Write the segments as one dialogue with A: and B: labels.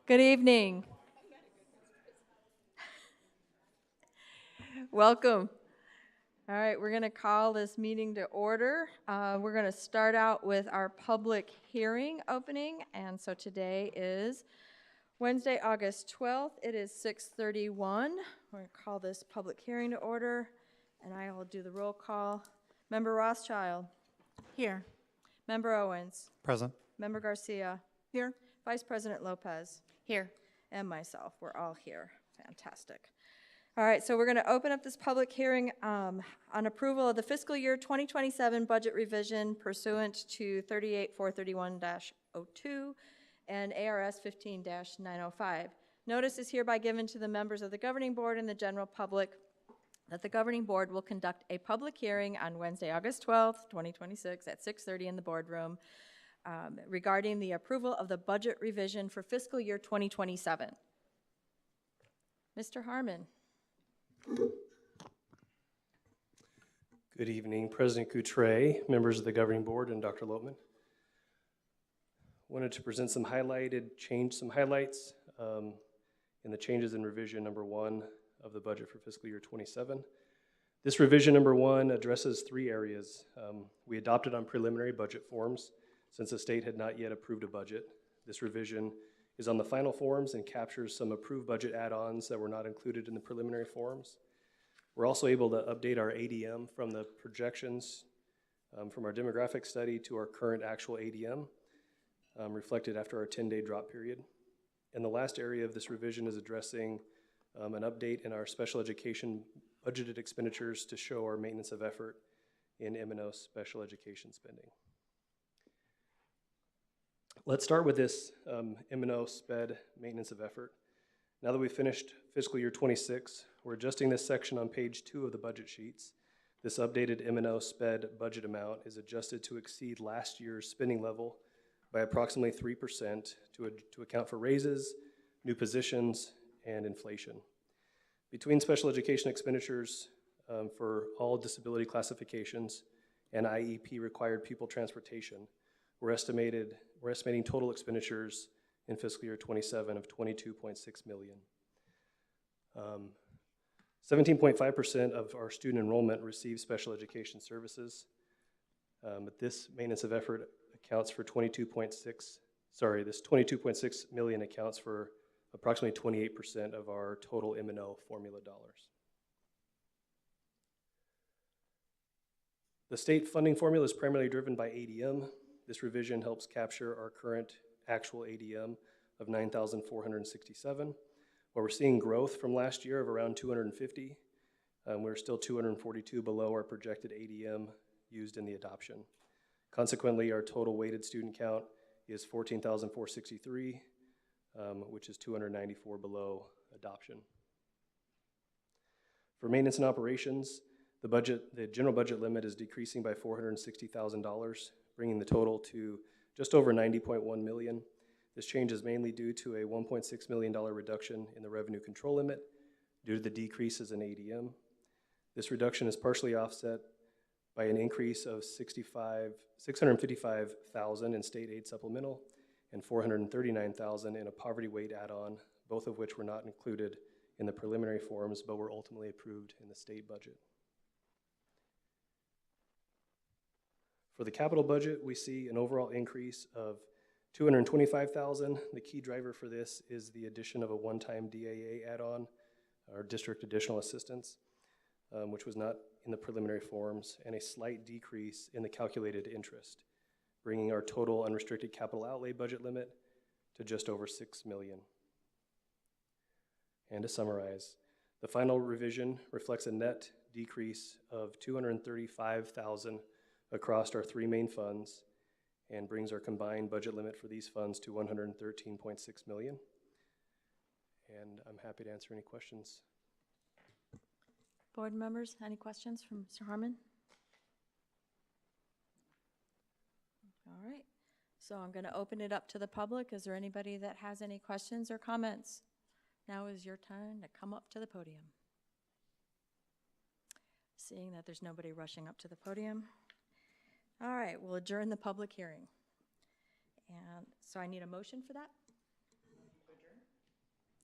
A: Good evening. Welcome. All right, we're going to call this meeting to order. We're going to start out with our public hearing opening. And so today is Wednesday, August 12th. It is 6:31. We're going to call this public hearing to order, and I will do the roll call. Member Rothschild.
B: Here.
A: Member Owens.
C: Present.
A: Member Garcia.
B: Here.
A: Vice President Lopez.
B: Here.
A: And myself. We're all here. Fantastic. All right, so we're going to open up this public hearing on approval of the fiscal year 2027 budget revision pursuant to 38431-02 and ARS 15-905. Notice is hereby given to the members of the governing board and the general public that the governing board will conduct a public hearing on Wednesday, August 12th, 2026 at 6:30 in the boardroom regarding the approval of the budget revision for fiscal year 2027. Mr. Harmon.
D: Good evening, President Goutre, members of the governing board, and Dr. Lotman. Wanted to present some highlights in the changes in revision number 1 of the budget for fiscal year 27. This revision number 1 addresses 3 areas. We adopted on preliminary budget forms since the state had not yet approved a budget. This revision is on the final forms and captures some approved budget add-ons that were not included in the preliminary forms. We're also able to update our ADM from the projections from our demographic study to our current actual ADM, reflected after our 10-day drop period. And the last area of this revision is addressing an update in our special education budgeted expenditures to show our maintenance of effort in M&O special education spending. Let's start with this M&O SPED maintenance of effort. Now that we've finished fiscal year 26, we're adjusting this section on page 2 of the budget sheets. This updated M&O SPED budget amount is adjusted to exceed last year's spending level by approximately 3% to account for raises, new positions, and inflation. Between special education expenditures for all disability classifications and IEP required pupil transportation, we're estimating total expenditures in fiscal year 27 of $22.6 million. 17.5% of our student enrollment receives special education services, but this maintenance of effort accounts for this 22.6 million accounts for approximately 28% of our total M&O formula dollars. The state funding formula is primarily driven by ADM. This revision helps capture our current actual ADM of 9,467. While we're seeing growth from last year of around 250, we're still 242 below our projected ADM used in the adoption. Consequently, our total weighted student count is 14,463, which is 294 below adoption. For maintenance and operations, the general budget limit is decreasing by $460,000, bringing the total to just over $90.1 million. This change is mainly due to a $1.6 million reduction in the revenue control limit due to the decreases in ADM. This reduction is partially offset by an increase of $655,000 in state aid supplemental and $439,000 in a poverty weight add-on, both of which were not included in the preliminary forms but were ultimately approved in the state budget. For the capital budget, we see an overall increase of $225,000. The key driver for this is the addition of a one-time DAA add-on, or District Additional Assistance, which was not in the preliminary forms, and a slight decrease in the calculated interest, bringing our total unrestricted capital outlay budget limit to just over $6 million. And to summarize, the final revision reflects a net decrease of $235,000 across our 3 main funds and brings our combined budget limit for these funds to $113.6 million. And I'm happy to answer any questions.
A: Board members, any questions from Mr. Harmon? All right, so I'm going to open it up to the public. Is there anybody that has any questions or comments? Now is your turn to come up to the podium. Seeing that there's nobody rushing up to the podium. All right, we'll adjourn the public hearing. And so I need a motion for that?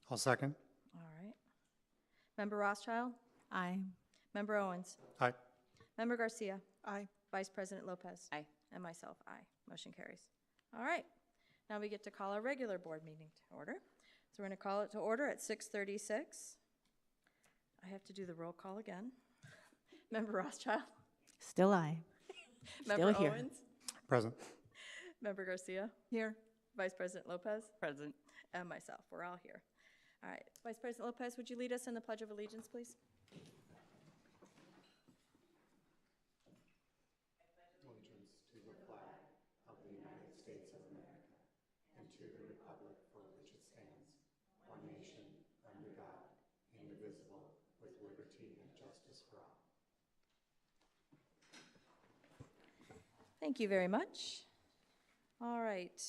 B: I'll second.
A: All right. Member Rothschild?
C: Aye.
A: Member Owens?
B: Aye.
A: Member Garcia?
C: Aye.
A: Vice President Lopez?
C: Aye.
A: And myself, aye. Motion carries. All right. Now we get to call our regular board meeting to order. So we're going to call it to order at 6:36. I have to do the roll call again. Member Rothschild?
C: Still aye.
A: Member
C: here.
A: Owens?
B: Present.
A: Member Garcia?
C: Here.
A: Vice President Lopez?
C: Present.
A: And myself. We're all here. All right. Vice President Lopez, would you lead us in the Pledge of Allegiance, please? Thank you very much. All right.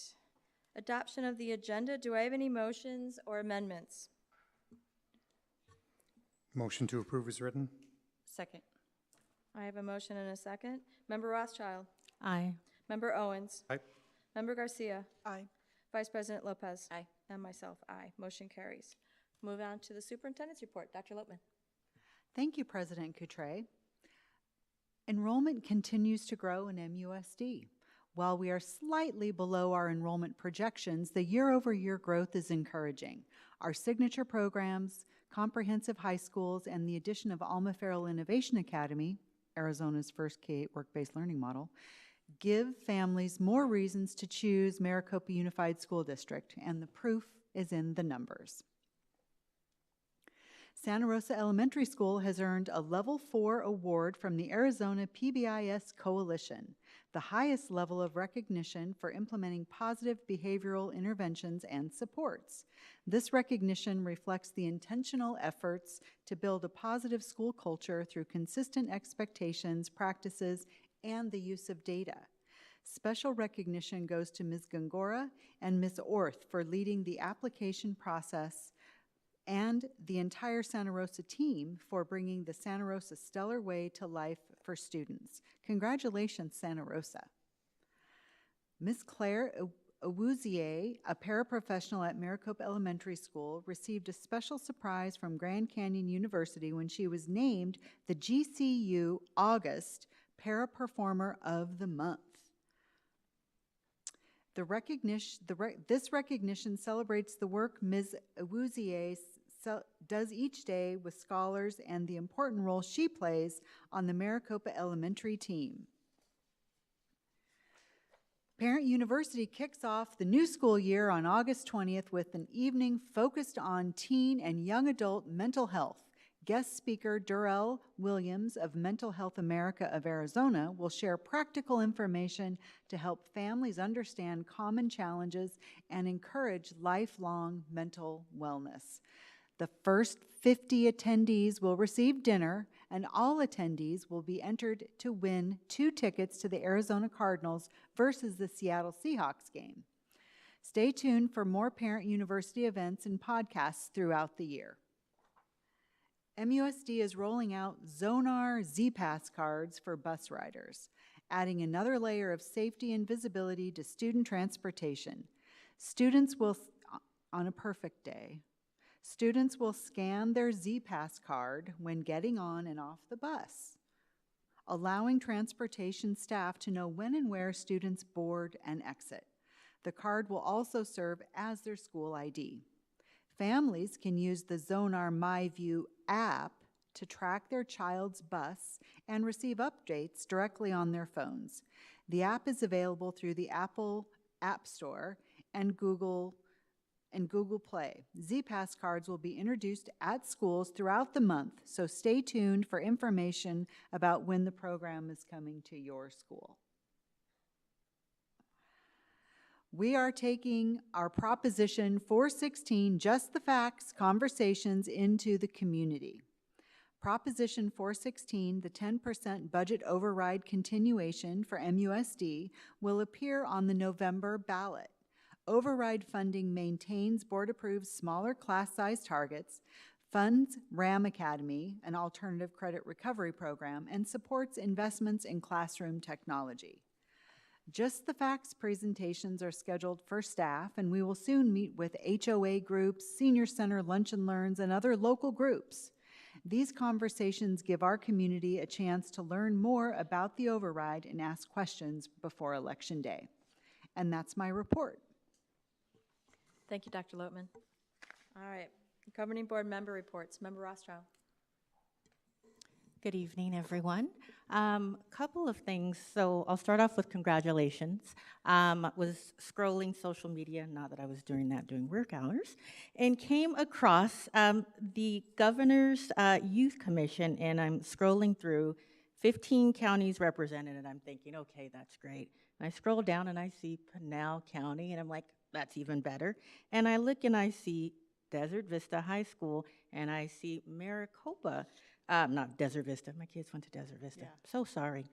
A: Adoption of the agenda. Do I have any motions or amendments?
B: Motion to approve is written.
C: Second.
A: I have a motion and a second. Member Rothschild?
C: Aye.
A: Member Owens?
B: Aye.
A: Member Garcia?
C: Aye.
A: Vice President Lopez?
C: Aye.
A: And myself, aye. Motion carries. Move on to the superintendent's report. Dr. Lopman.
E: Thank you, President Coutre. Enrollment continues to grow in MUSD. While we are slightly below our enrollment projections, the year-over-year growth is encouraging. Our signature programs, comprehensive high schools, and the addition of Alma Farrell Innovation Academy, Arizona's first K-8 work-based learning model, give families more reasons to choose Maricopa Unified School District, and the proof is in the numbers. Santa Rosa Elementary School has earned a Level 4 award from the Arizona PBIS Coalition, the highest level of recognition for implementing positive behavioral interventions and supports. This recognition reflects the intentional efforts to build a positive school culture through consistent expectations, practices, and the use of data. Special recognition goes to Ms. Gongora and Ms. Orth for leading the application process and the entire Santa Rosa team for bringing the Santa Rosa Stellar Way to life for students. Congratulations, Santa Rosa. Ms. Claire Awuzie, a paraprofessional at Maricopa Elementary School, received a special surprise from Grand Canyon University when she was named the GCU August Paraperformer of the Month. This recognition celebrates the work Ms. Awuzie does each day with scholars and the important role she plays on the Maricopa Elementary team. Parent University kicks off the new school year on August 20th with an evening focused on teen and young adult mental health. Guest speaker Durrell Williams of Mental Health America of Arizona will share practical information to help families understand common challenges and encourage lifelong mental wellness. The first 50 attendees will receive dinner, and all attendees will be entered to win 2 tickets to the Arizona Cardinals versus the Seattle Seahawks game. Stay tuned for more Parent University events and podcasts throughout the year. MUSD is rolling out Zonar Z-Pass cards for bus riders, adding another layer of safety and visibility to student transportation. Students will, on a perfect day, students will scan their Z-Pass card when getting on and off the bus, allowing transportation staff to know when and where students board and exit. The card will also serve as their school ID. Families can use the Zonar MyView app to track their child's bus and receive updates directly on their phones. The app is available through the Apple App Store and Google Play. Z-Pass cards will be introduced at schools throughout the month, so stay tuned for information about when the program is coming to your school. We are taking our Proposition 416, Just the Facts conversations into the community. Proposition 416, the 10% budget override continuation for MUSD, will appear on the November ballot. Override funding maintains board-approved smaller class size targets, funds RAM Academy, an alternative credit recovery program, and supports investments in classroom technology. Just the Facts presentations are scheduled for staff, and we will soon meet with HOA groups, senior center lunch and learns, and other local groups. These conversations give our community a chance to learn more about the override and ask questions before Election Day. And that's my report.
A: Thank you, Dr. Loatman. All right, governing board member reports. Member Rothschild.
C: Good evening, everyone. Couple of things. So I'll start off with congratulations. Was scrolling social media, not that I was doing that during work hours, and came across the Governor's Youth Commission, and I'm scrolling through 15 counties represented, and I'm thinking, okay, that's great. And I scroll down and I see Pinal County, and I'm like, that's even better. And I look and I see Desert Vista High School, and I see Maricopa. Not Desert Vista. My kids went to Desert Vista.
A: Yeah.
C: So sorry.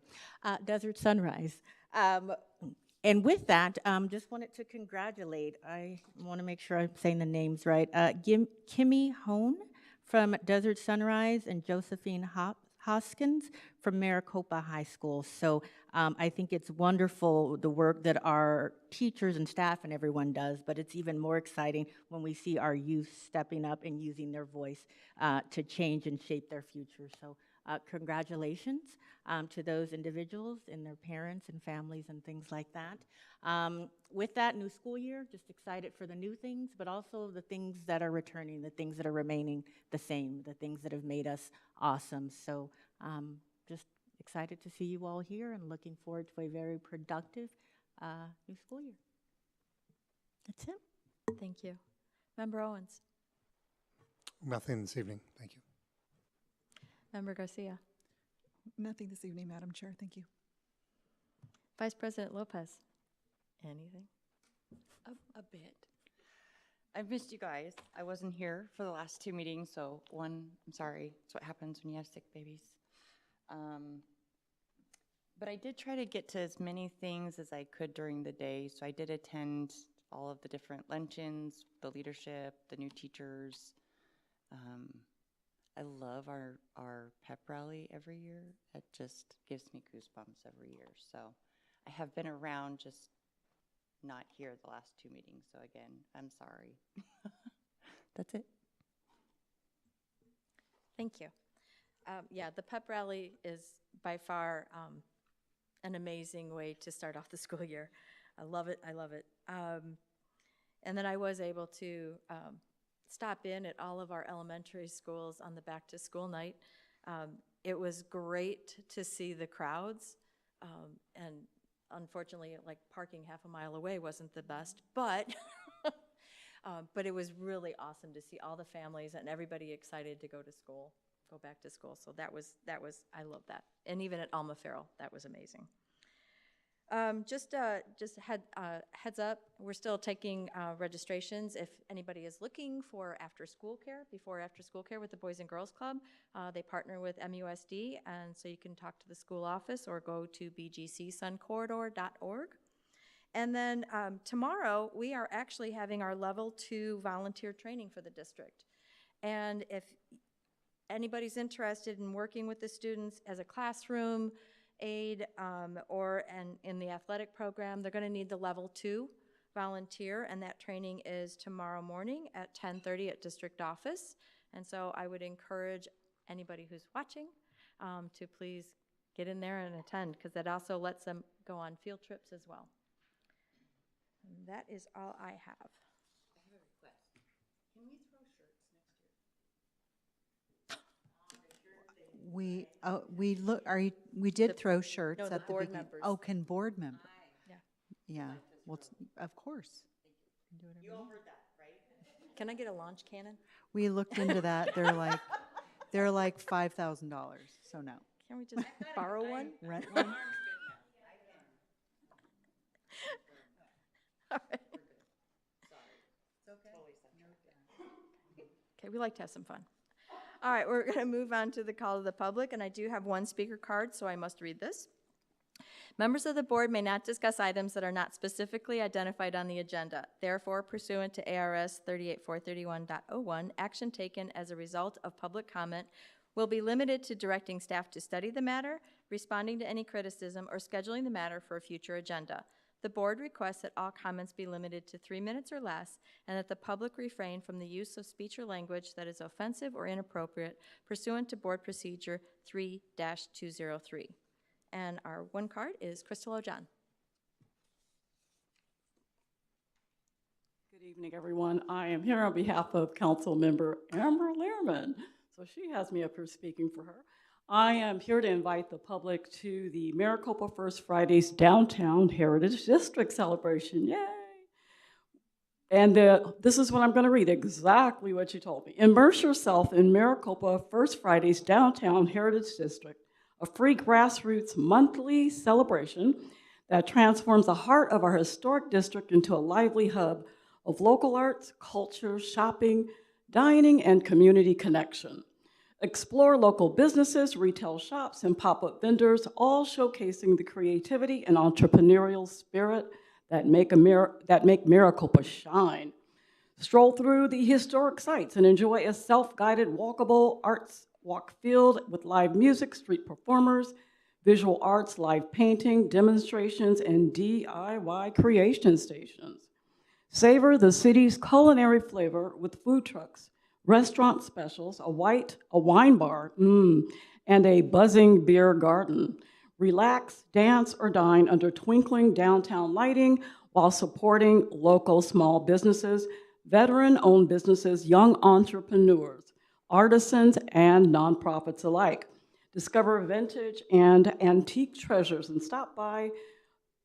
C: Desert Sunrise. And with that, just wanted to congratulate. I want to make sure I'm saying the names right. Kimmy Hone from Desert Sunrise and Josephine Hoskins from Maricopa High School. So I think it's wonderful the work that our teachers and staff and everyone does, but it's even more exciting when we see our youth stepping up and using their voice to change and shape their future. So congratulations to those individuals and their parents and families and things like that. With that new school year, just excited for the new things, but also the things that are returning, the things that are remaining the same, the things that have made us awesome. So just excited to see you all here and looking forward to a very productive new school year. That's it.
A: Thank you. Member Owens.
B: Nothing this evening. Thank you.
A: Member Garcia.
F: Nothing this evening, Madam Chair. Thank you.
A: Vice President Lopez. Anything?
G: A bit. I've missed you guys. I wasn't here for the last two meetings, so one, I'm sorry. It's what happens when you have sick babies. But I did try to get to as many things as I could during the day, so I did attend all of the different luncheons, the leadership, the new teachers. I love our pep rally every year. It just gives me goosebumps every year. So I have been around, just not here the last two meetings. So again, I'm sorry. That's it.
A: Thank you. Yeah, the pep rally is by far an amazing way to start off the school year. I love it. I love it. And then I was able to stop in at all of our elementary schools on the back to school night. It was great to see the crowds, and unfortunately, like parking half a mile away wasn't the best, but it was really awesome to see all the families and everybody excited to go back to school. So that was I love that. And even at Alma Farrell, that was amazing. Just heads up, we're still taking registrations. If anybody is looking for after-school care, before after-school care with the Boys and Girls Club, they partner with MUSD, and so you can talk to the school office or go to bgcsuncorridor.org. And then tomorrow, we are actually having our Level 2 volunteer training for the district. And if anybody's interested in working with the students as a classroom aide or in the athletic program, they're going to need the Level 2 volunteer, and that training is tomorrow morning at 10:30 at district office. And so I would encourage anybody who's watching to please get in there and attend, because that also lets them go on field trips as well. And that is all I have.
G: I have a request. Can we throw shirts next year?
E: We did throw shirts
A: no,
E: at
A: the
E: the
A: board
E: beginning.
A: members.
E: Oh, can board members?
A: Yeah.
E: Yeah, well, of course.
G: You all heard that, right?
A: Can I get a launch cannon?
E: We looked into that. They're like $5,000, so no.
A: Can we just borrow one?
E: Rent one?
A: All right. Okay, we like to have some fun. All right, we're going to move on to the call of the public, and I do have one speaker card, so I must read this. Members of the board may not discuss items that are not specifically identified on the agenda. Therefore, pursuant to ARS 38431.01, action taken as a result of public comment will be limited to directing staff to study the matter, responding to any criticism, or scheduling the matter for a future agenda. The board requests that all comments be limited to 3 minutes or less, and that the public refrain from the use of speech or language that is offensive or inappropriate pursuant to Board Procedure 3-203. And our one card is Crystal O'John.
H: Good evening, everyone. I am here on behalf of Council Member Amber Lehrman. So she has me up here speaking for her. I am here to invite the public to the Maricopa First Fridays Downtown Heritage District celebration. Yay! And this is what I'm going to read, exactly what you told me. Immerse yourself in Maricopa First Fridays Downtown Heritage District, a free grassroots monthly celebration that transforms the heart of our historic district into a lively hub of local arts, culture, shopping, dining, and community connection. Explore local businesses, retail shops, and pop-up vendors, all showcasing the creativity and entrepreneurial spirit that make Maricopa shine. Stroll through the historic sites and enjoy a self-guided walkable arts walk filled with live music, street performers, visual arts, live painting, demonstrations, and DIY creation stations. Savor the city's culinary flavor with food trucks, restaurant specials, a wine bar, and a buzzing beer garden. Relax, dance, or dine under twinkling downtown lighting while supporting local small businesses, veteran-owned businesses, young entrepreneurs, artisans, and nonprofits alike. Discover vintage and antique treasures and stop by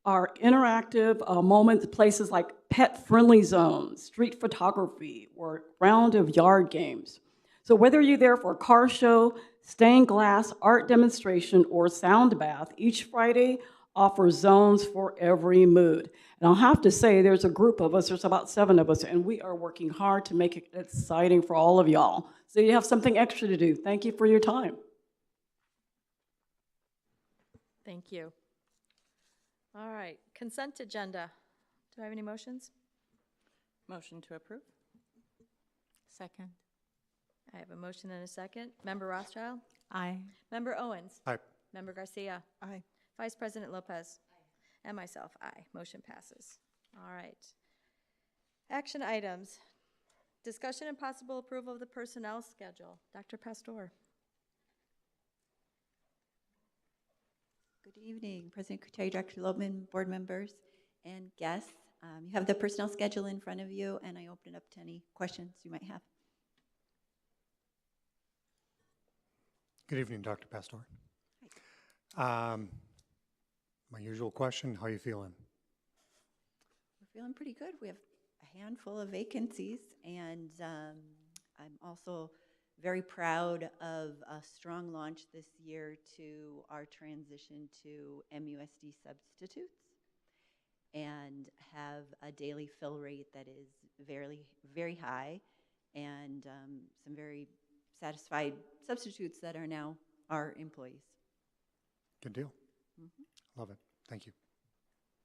H: our interactive moments, places like pet-friendly zones, street photography, or round of yard games. So whether you're there for a car show, stained glass, art demonstration, or sound bath, each Friday offers zones for every mood. And I'll have to say, there's a group of us, there's about 7 of us, and we are working hard to make it exciting for all of y'all. So you have something extra to do. Thank you for your time.
A: Thank you. All right, consent agenda. Do I have any motions?
G: Motion to approve?
C: Second.
A: I have a motion and a second. Member Rothschild?
C: Aye.
A: Member Owens?
B: Aye.
A: Member Garcia?
F: Aye.
A: Vice President Lopez? And myself, aye. Motion passes. All right. Action items. Discussion and possible approval of the personnel schedule. Dr. Pastor.
I: Good evening, President Cutaria, Director Lobman, board members, and guests. You have the personnel schedule in front of you, and I open it up to any questions you might have.
B: Good evening, Dr. Pastor. My usual question, how are you feeling?
I: We're feeling pretty good. We have a handful of vacancies, and I'm also very proud of a strong launch this year to our transition to MUSD substitutes, and have a daily fill rate that is very, very high, and some very satisfied substitutes that are now our employees.
B: Good deal. Love it. Thank you.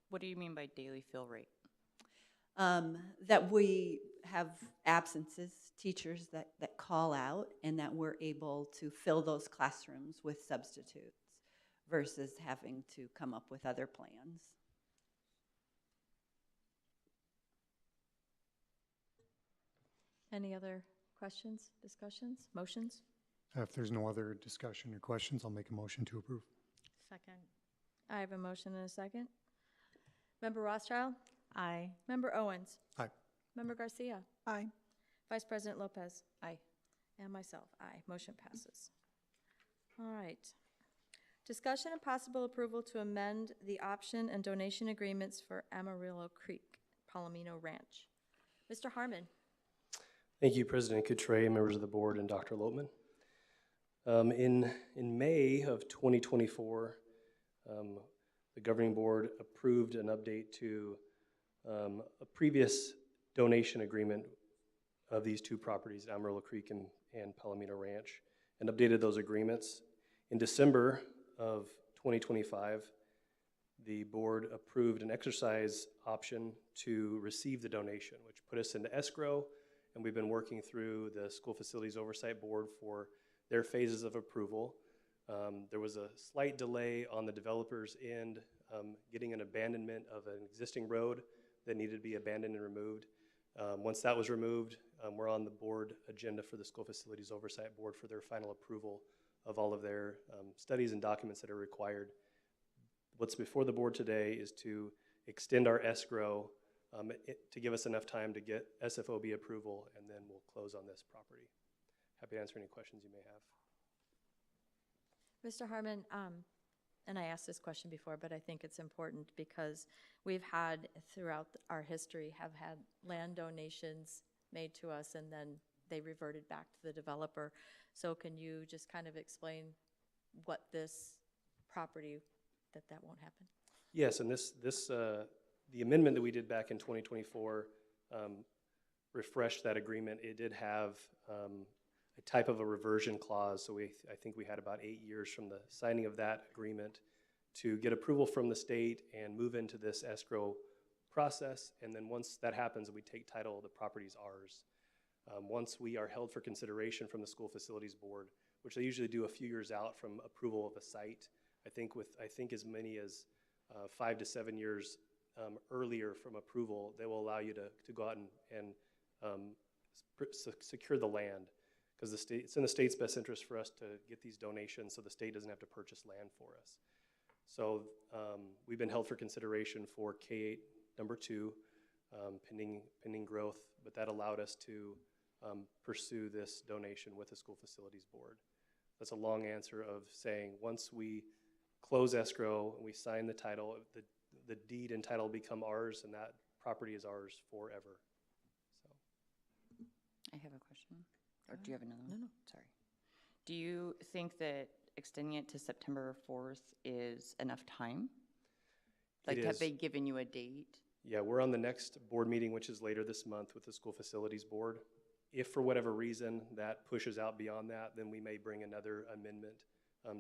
G: What do you mean by daily fill rate?
I: That we have absences, teachers that call out, and that we're able to fill those classrooms with substitutes versus having to come up with other plans.
A: Any other questions, discussions, motions?
B: If there's no other discussion or questions, I'll make a motion to approve.
C: Second.
A: I have a motion and a second. Member Rothschild?
C: Aye.
A: Member Owens?
B: Aye.
A: Member Garcia?
F: Aye.
A: Vice President Lopez?
G: Aye.
A: And myself, aye. Motion passes. All right. Discussion and possible approval to amend the option and donation agreements for Amarillo Creek, Palomino Ranch. Mr. Harmon.
D: Thank you, President Cutray, members of the board, and Dr. Lopman. In May of 2024, the governing board approved an update to a previous donation agreement of these 2 properties, Amarillo Creek and Palomino Ranch, and updated those agreements. In December of 2025, the board approved an exercise option to receive the donation, which put us into escrow, and we've been working through the School Facilities Oversight Board for their phases of approval. There was a slight delay on the developer's end, getting an abandonment of an existing road that needed to be abandoned and removed. Once that was removed, we're on the board agenda for the School Facilities Oversight Board for their final approval of all of their studies and documents that are required. What's before the board today is to extend our escrow to give us enough time to get SFOB approval, and then we'll close on this property. Happy to answer any questions you may have.
A: Mr. Harmon, and I asked this question before, but I think it's important because we've had, throughout our history, have had land donations made to us and then they reverted back to the developer. So can you just kind of explain what this property, that won't happen?
D: Yes, and the amendment that we did back in 2024 refreshed that agreement. It did have a type of a reversion clause, so I think we had about 8 years from the signing of that agreement to get approval from the state and move into this escrow process, and then once that happens, we take title, the property's ours. Once we are held for consideration from the School Facilities Board, which they usually do a few years out from approval of a site, I think as many as 5 to 7 years earlier from approval, they will allow you to go out and secure the land, because it's in the state's best interest for us to get these donations so the state doesn't have to purchase land for us. So we've been held for consideration for K-8 number 2, pending growth, but that allowed us to pursue this donation with the School Facilities Board. That's a long answer of saying once we close escrow and we sign the title, the deed and title become ours, and that property is ours forever. So.
G: I have a question. Or do you have another one? No. Sorry. Do you think that extending it to September 4th is enough time? Like, have they given you a date?
D: Yeah, we're on the next board meeting, which is later this month with the School Facilities Board. If for whatever reason that pushes out beyond that, then we may bring another amendment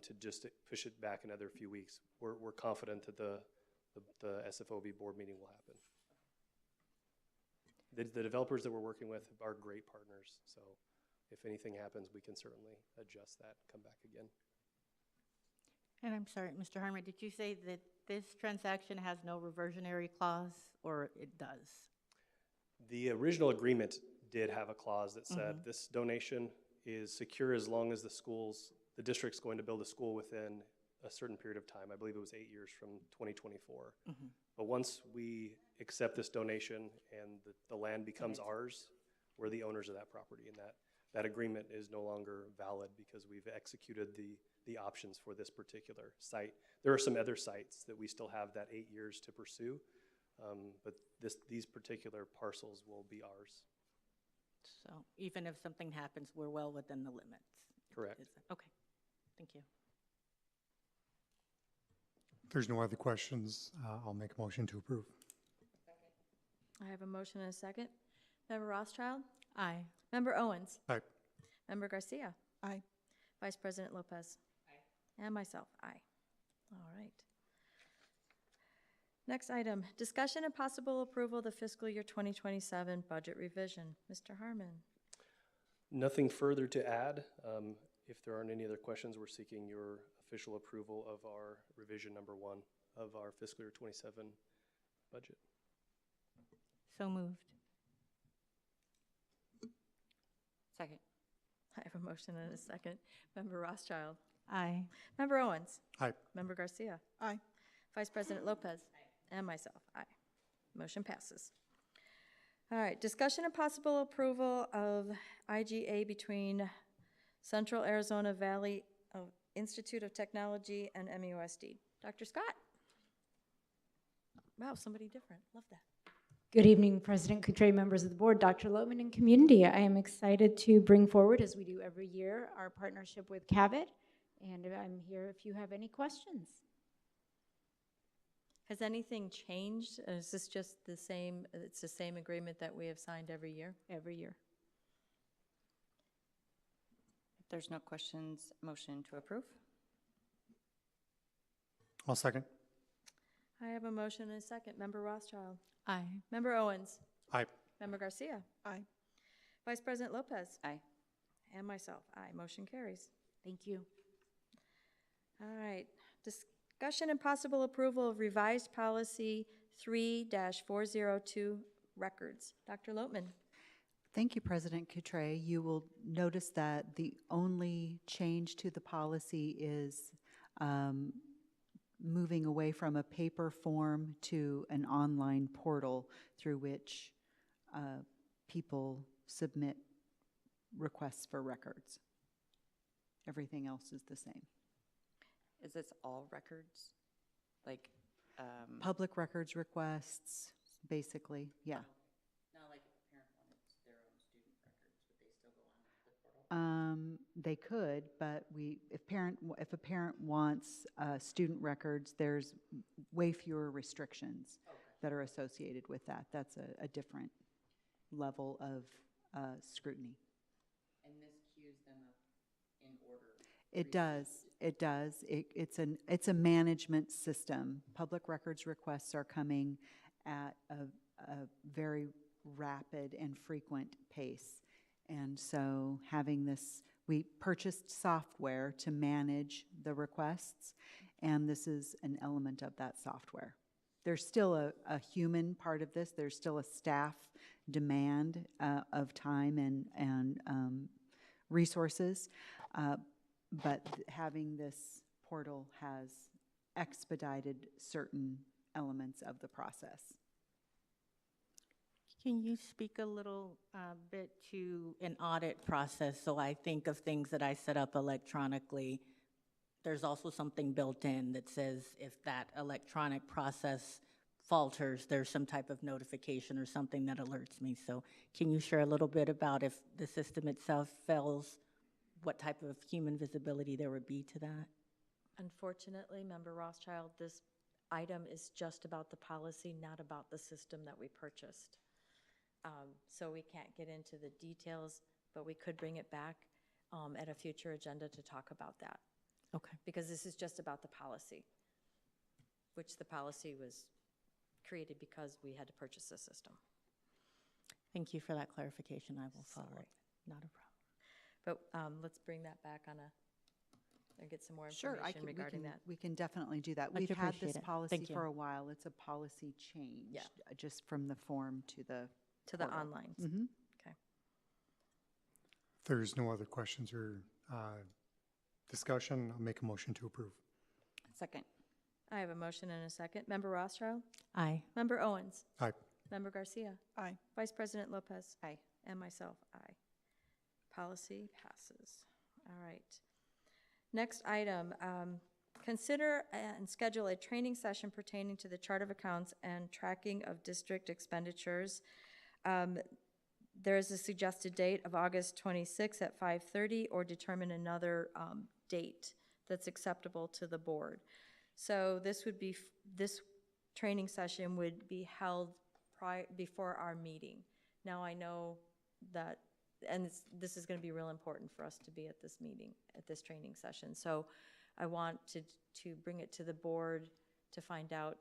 D: to just push it back another few weeks. We're confident that the SFOB board meeting will happen. The developers that we're working with are great partners, so if anything happens, we can certainly adjust that, come back again.
C: And I'm sorry, Mr. Harmon, did you say that this transaction has no reversionary clause, or it does?
D: The original agreement did have a clause that said this donation is secure as long as the district's going to build a school within a certain period of time. I believe it was 8 years from 2024. But once we accept this donation and the land becomes ours, we're the owners of that property, and that agreement is no longer valid because we've executed the options for this particular site. There are some other sites that we still have that 8 years to pursue, but these particular parcels will be ours.
C: So even if something happens, we're well within the limits?
D: Correct.
C: Okay, thank you.
B: If there's no other questions, I'll make a motion to approve.
A: I have a motion and a second. Member Rothschild?
C: Aye.
A: Member Owens?
B: Aye.
A: Member Garcia?
F: Aye.
A: Vice President Lopez? Aye. And myself, aye. All right. Next item, discussion and possible approval of the fiscal year 2027 budget revision. Mr. Harmon?
D: Nothing further to add. If there aren't any other questions, we're seeking your official approval of our revision number 1 of our fiscal year 27 budget.
C: So moved.
G: Second.
A: I have a motion and a second. Member Rothschild?
C: Aye.
A: Member Owens?
B: Aye.
A: Member Garcia?
F: Aye.
A: Vice President Lopez? Aye. And myself, aye. Motion passes. All right, discussion and possible approval of IGA between Central Arizona Valley Institute of Technology and MUSD. Dr. Scott? Wow, somebody different. Love that.
J: Good evening, President Coutre, members of the board, Dr. Loman, and community. I am excited to bring forward, as we do every year, our partnership with CAVIT, and I'm here if you have any questions.
A: Has anything changed? Is this just the same, it's the same agreement that we have signed every year?
J: Every year.
G: If there's no questions, motion to approve.
B: I'll second.
A: I have a motion and a second. Member Rothschild?
C: Aye.
A: Member Owens?
B: Aye.
A: Member Garcia?
F: Aye.
A: Vice President Lopez?
G: Aye.
A: And myself, aye. Motion carries.
J: Thank you.
A: All right, discussion and possible approval of revised policy 3-402 records. Dr. Loatman.
E: Thank you, President Coutre. You will notice that the only change to the policy is moving away from a paper form to an online portal through which people submit requests for records. Everything else is the same.
G: Is this all records? Like,
E: Public records requests, basically, yeah.
G: not like if a parent wanted their own student records, would they still go on the portal?
E: They could, but if a parent wants student records, there's way fewer restrictions that are associated with that. That's a different level of scrutiny.
G: And this queues them up in order?
E: It does. It does. It's a management system. Public records requests are coming at a very rapid and frequent pace. And so having this, we purchased software to manage the requests, and this is an element of that software. There's still a human part of this. There's still a staff demand of time and resources, but having this portal has expedited certain elements of the process.
C: Can you speak a little bit to an audit process? So I think of things that I set up electronically. There's also something built in that says if that electronic process falters, there's some type of notification or something that alerts me. So can you share a little bit about if the system itself fails, what type of human visibility there would be to that?
A: Unfortunately, Member Rothschild, this item is just about the policy, not about the system that we purchased. So we can't get into the details, but we could bring it back at a future agenda to talk about that.
C: Okay.
A: Because this is just about the policy, which the policy was created because we had to purchase the system.
C: Thank you for that clarification. I will follow
A: Sorry.
C: up. Not a problem.
A: But let's bring that back on and get some more
E: Sure,
A: information regarding that.
E: we can definitely do that.
C: Much
E: We've had
C: appreciate
E: this
C: it.
E: policy
C: Thank you.
E: for a while. It's a policy change.
A: Yeah.
E: Just from the form to the
A: To the
E: portal.
A: online.
E: Mhm.
A: Okay.
B: If there's no other questions or discussion, I'll make a motion to approve.
G: Second.
A: I have a motion and a second. Member Rothschild?
C: Aye.
A: Member Owens?
B: Aye.
A: Member Garcia?
F: Aye.
A: Vice President Lopez?
G: Aye.
A: And myself, aye. Policy passes. All right. Next item, consider and schedule a training session pertaining to the chart of accounts and tracking of district expenditures. There is a suggested date of August 26th at 5:30, or determine another date that's acceptable to the board. So this would be, this training session would be held before our meeting. Now I know that, and this is going to be real important for us to be at this meeting, at this training session. So I want to bring it to the board to find out,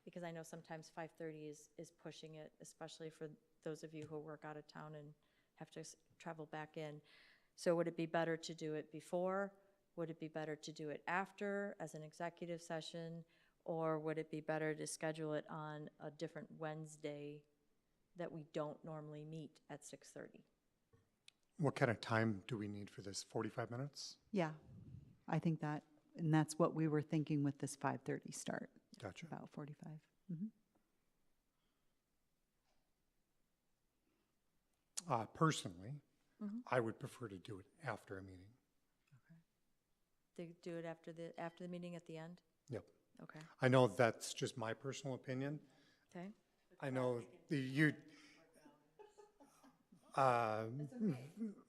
A: because I know sometimes 5:30 is pushing it, especially for those of you who work out of town and have to travel back in. So would it be better to do it before? Would it be better to do it after as an executive session? Or would it be better to schedule it on a different Wednesday that we don't normally meet at 6:30?
B: What kind of time do we need for this? 45 minutes?
E: Yeah, I think that, and that's what we were thinking with this 5:30 start,
B: Gotcha.
E: about 45. Mhm.
B: Personally,
A: Mhm.
B: I would prefer to do it after a meeting.
A: To do it after the meeting at the end?
B: Yep.
A: Okay,
B: I know that's just my personal opinion.
A: okay.
B: I know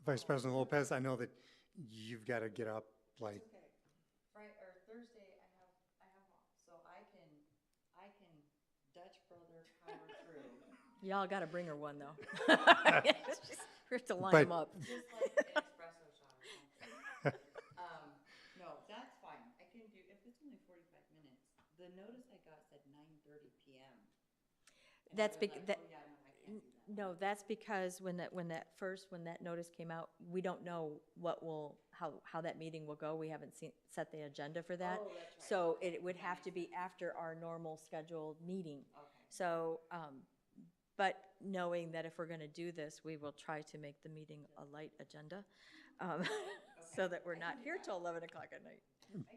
B: Vice President Lopez, I know that you've got to get up like,
G: Friday or Thursday, I have off, so I can Dutch brother power through.
A: Y'all got to bring her one, though. We have to line
B: But-
A: them up.
G: Just like an espresso shot or something. No, that's fine. I can do, if it's only 45 minutes. The notice I got said 9:30 PM. And I
A: That's
G: was
A: bec-
G: like,
A: that-
G: oh, yeah, no, I can't do that.
A: No, that's because when that notice came out, we don't know how that meeting will go. We haven't set the agenda for that. Oh, that's right. So it would have to be after our normal scheduled meeting. Okay. So, but knowing that if we're gonna do this, we will try to make the meeting a light agenda, so that we're not here till 11 o'clock at night.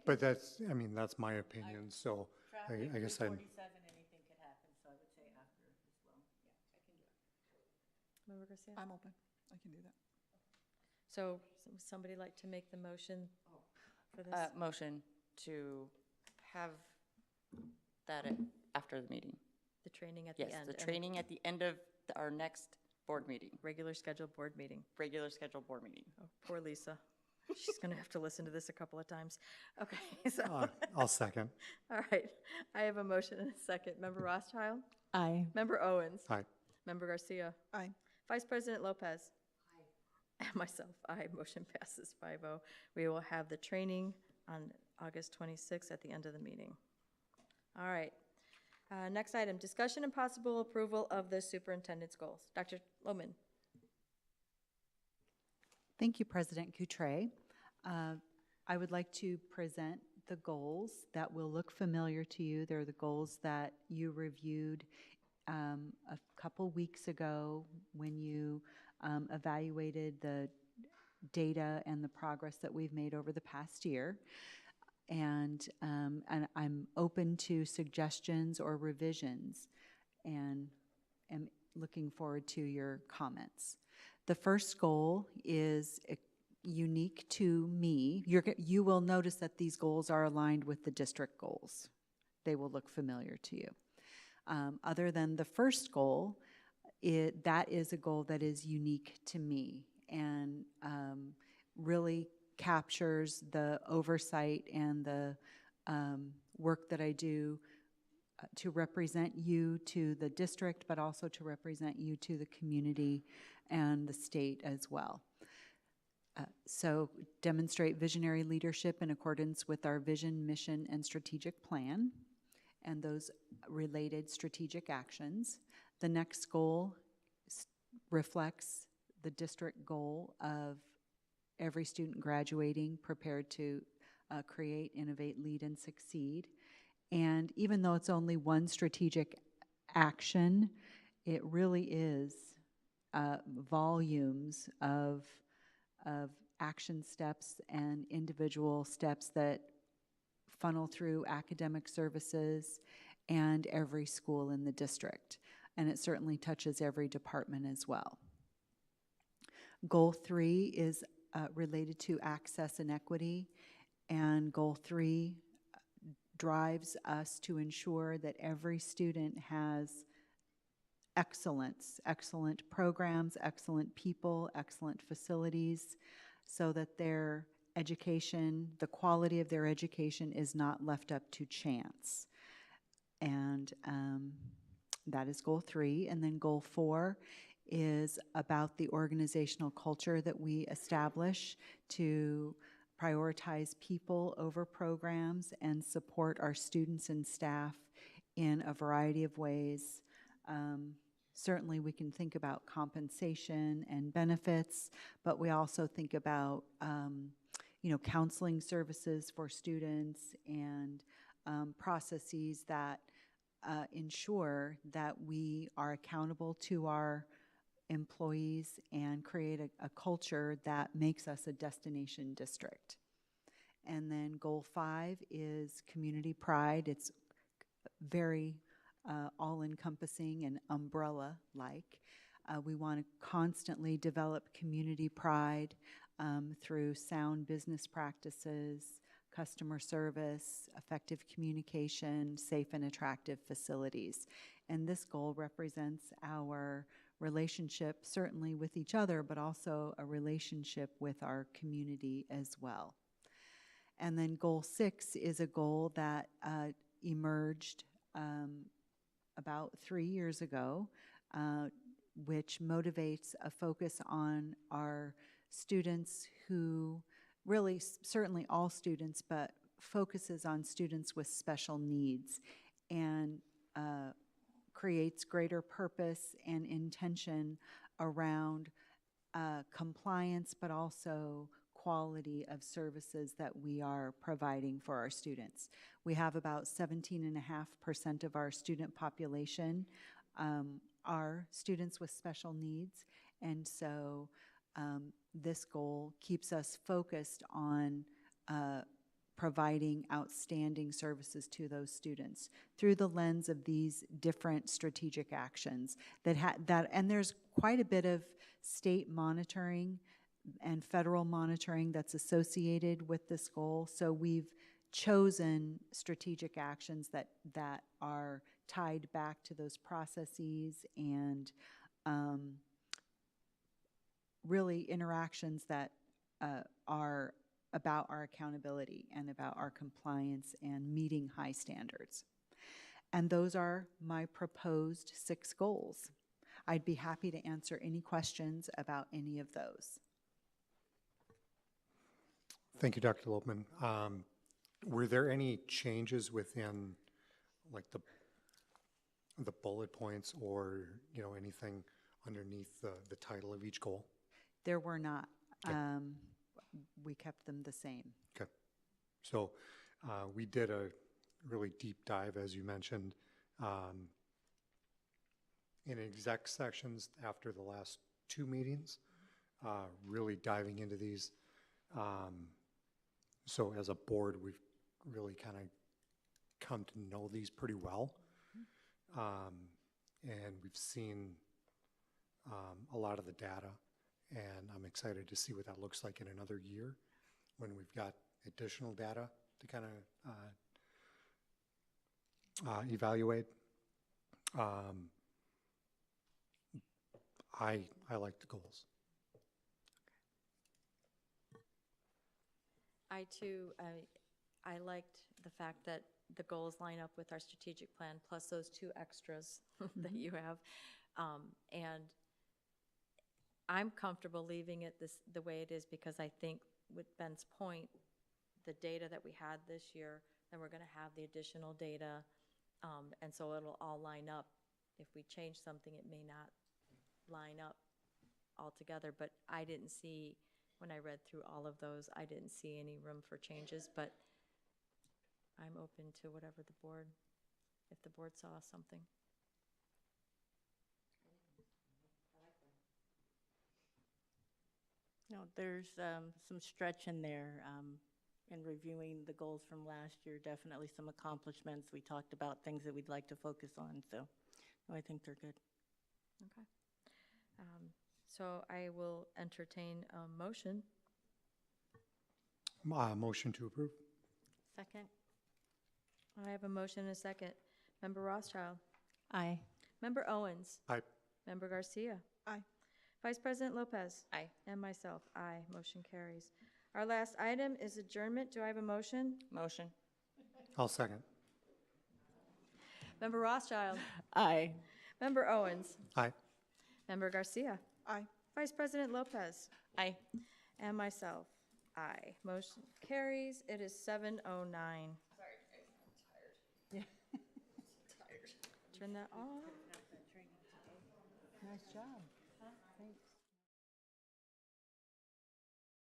B: But that's, I mean, that's my opinion, so I guess I'd,
C: anything could happen, so I would say after as well. Yeah, I can do it.
A: Member Garcia?
F: I'm open. I can do that.
A: So, would somebody like to make the motion for this?
G: Motion to have that after the meeting.
A: The training at the end?
G: Yes, the
A: and
G: training at the end of our next board meeting,
A: regular scheduled board meeting.
G: regular scheduled board meeting.
A: Oh, poor Lisa. She's gonna have to listen to this a couple of times. Okay, so,
B: I'll second.
A: all right. I have a motion and a second. Member Rothschild?
C: Aye.
A: Member Owens?
B: Aye.
A: Member Garcia?
F: Aye.
A: Vice President Lopez? Aye. And myself, aye. Motion passes 5-0. We will have the training on August 26th at the end of the meeting. All right. Next item, discussion and possible approval of the superintendent's goals. Dr. Lohman?
E: Thank you, President Coutray. I would like to present the goals that will look familiar to you. They're the goals that you reviewed a couple weeks ago when you evaluated the data and the progress that we've made over the past year. And I'm open to suggestions or revisions and am looking forward to your comments. The first goal is unique to me. You will notice that these goals are aligned with the district goals. They will look familiar to you. Other than the first goal, that is a goal that is unique to me and really captures the oversight and the work that I do to represent you to the district, but also to represent you to the community and the state as well. So demonstrate visionary leadership in accordance with our vision, mission, and strategic plan, and those related strategic actions. The next goal reflects the district goal of every student graduating prepared to create, innovate, lead, and succeed. And even though it's only one strategic action, it really is volumes of action steps and individual steps that funnel through academic services and every school in the district. And it certainly touches every department as well. Goal 3 is related to access and equity, and Goal 3 drives us to ensure that every student has excellence, excellent programs, excellent people, excellent facilities, so that their education, the quality of their education is not left up to chance. And that is Goal 3. And then Goal 4 is about the organizational culture that we establish to prioritize people over programs and support our students and staff in a variety of ways. Certainly we can think about compensation and benefits, but we also think about counseling services for students and processes that ensure that we are accountable to our employees and create a culture that makes us a destination district. And then Goal 5 is community pride. It's very all-encompassing and umbrella-like. We want to constantly develop community pride through sound business practices, customer service, effective communication, safe and attractive facilities. And this goal represents our relationship, certainly with each other, but also a relationship with our community as well. And then Goal 6 is a goal that emerged about 3 years ago, which motivates a focus on our students who really, certainly all students, but focuses on students with special needs and creates greater purpose and intention around compliance, but also quality of services that we are providing for our students. We have about 17.5% of our student population are students with special needs, and so this goal keeps us focused on providing outstanding services to those students through the lens of these different strategic actions and there's quite a bit of state monitoring and federal monitoring that's associated with this goal. So we've chosen strategic actions that are tied back to those processes and really interactions that are about our accountability and about our compliance and meeting high standards. And those are my proposed 6 goals. I'd be happy to answer any questions about any of those.
B: Thank you, Dr. Lopman. Were there any changes within, like, the bullet points or, you know, anything underneath the title of each goal?
E: There were not.
B: Okay.
E: We kept them the same.
B: Okay. So we did a really deep dive, as you mentioned, in exec sections after the last 2 meetings, really diving into these. So as a board, we've really kind of come to know these pretty well. And we've seen a lot of the data, and I'm excited to see what that looks like in another year when we've got additional data to kind of evaluate. I like the goals.
A: I too, I liked the fact that the goals line up with our strategic plan, plus those 2 extras that you have. And I'm comfortable leaving it the way it is, because I think with Ben's point, the data that we had this year, then we're going to have the additional data, and so it'll all line up. If we change something, it may not line up altogether, but I didn't see, when I read through all of those, I didn't see any room for changes, but I'm open to whatever the board, if the board saw something.
C: No, there's some stretch in there in reviewing the goals from last year, definitely some accomplishments. We talked about things that we'd like to focus on, so no, I think they're good.
A: Okay. So I will entertain a motion.
B: Motion to approve.
C: Second?
A: I have a motion and a second. Member Rothschild.
C: Aye.
A: Member Owens.
B: Aye.
A: Member Garcia.
F: Aye.
A: Vice President Lopez.
G: Aye.
A: And myself, aye. Motion carries. Our last item is adjournment. Do I have a motion?
G: Motion.
B: I'll second.
A: Member Rothschild.
C: Aye.
A: Member Owens.
B: Aye.
A: Member Garcia.
F: Aye.
A: Vice President Lopez.
G: Aye.
A: And myself, aye. Motion carries. It is 7:09. Sorry, I'm tired. Yeah. Tired. Turn that off.
E: Nice job. Thanks.